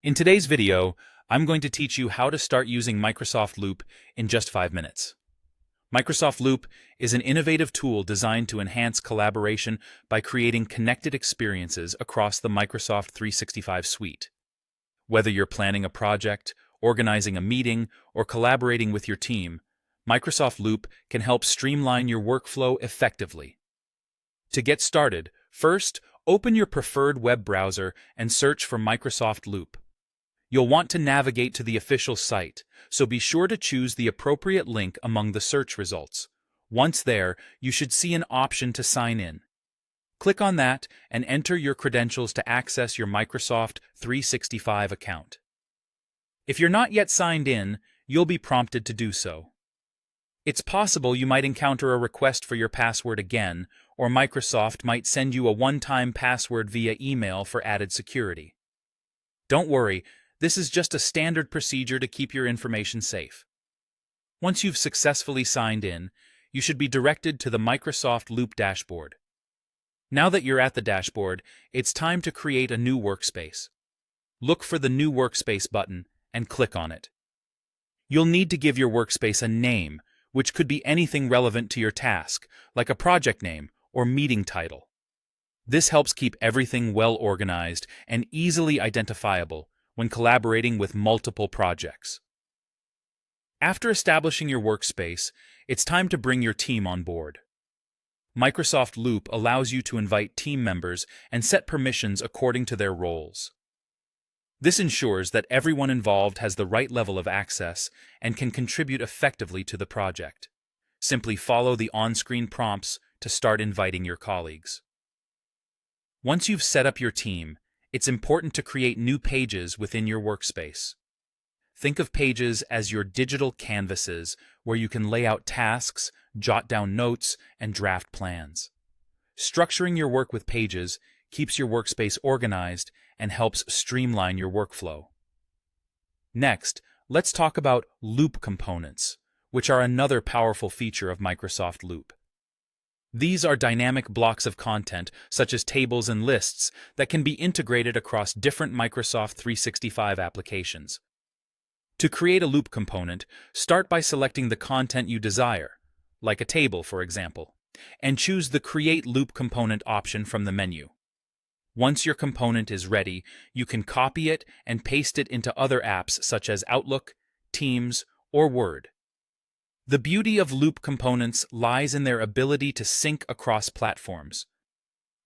In today's video, I'm going to teach you how to start using Microsoft Loop in just 5 minutes. Microsoft Loop is an innovative tool designed to enhance collaboration by creating connected experiences across the Microsoft 365 suite. Whether you're planning a project, organizing a meeting, or collaborating with your team, Microsoft Loop can help streamline your workflow effectively. To get started, first, open your preferred web browser and search for Microsoft Loop. You'll want to navigate to the official site, so be sure to choose the appropriate link among the search results. Once there, you should see an option to sign in. Click on that and enter your credentials to access your Microsoft 365 account. If you're not yet signed in, you'll be prompted to do so. It's possible you might encounter a request for your password again, or Microsoft might send you a one-time password via email for added security. Don't worry, this is just a standard procedure to keep your information safe. Once you've successfully signed in, you should be directed to the Microsoft Loop dashboard. Now that you're at the dashboard, it's time to create a new workspace. Look for the New Workspace button and click on it. You'll need to give your workspace a name, which could be anything relevant to your task, like a project name or meeting title. This helps keep everything well organized and easily identifiable when collaborating with multiple projects. After establishing your workspace, it's time to bring your team on board. Microsoft Loop allows you to invite team members and set permissions according to their roles. This ensures that everyone involved has the right level of access and can contribute effectively to the project. Simply follow the on-screen prompts to start inviting your colleagues. Once you've set up your team, it's important to create new pages within your workspace. Think of pages as your digital canvases where you can lay out tasks, jot down notes, and draft plans. Structuring your work with pages keeps your workspace organized and helps streamline your workflow. Next, let's talk about Loop components, which are another powerful feature of Microsoft Loop. These are dynamic blocks of content, such as tables and lists, that can be integrated across different Microsoft 365 applications. To create a Loop component, start by selecting the content you desire, like a table, for example, and choose the Create Loop Component option from the menu. Once your component is ready, you can copy it and paste it into other apps such as Outlook, Teams, or Word. The beauty of Loop components lies in their ability to sync across platforms.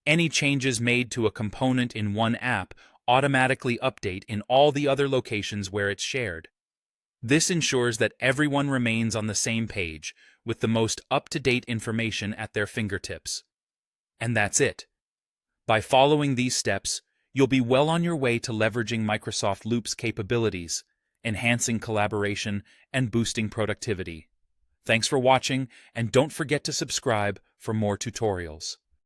Any changes made to a component in one app automatically update in all the other locations where it's shared. This ensures that everyone remains on the same page with the most up-to-date information at their fingertips. And that's it. By following these steps, you'll be well on your way to leveraging Microsoft Loop's capabilities, enhancing collaboration, and boosting productivity. Thanks for watching, and don't forget to subscribe for more tutorials.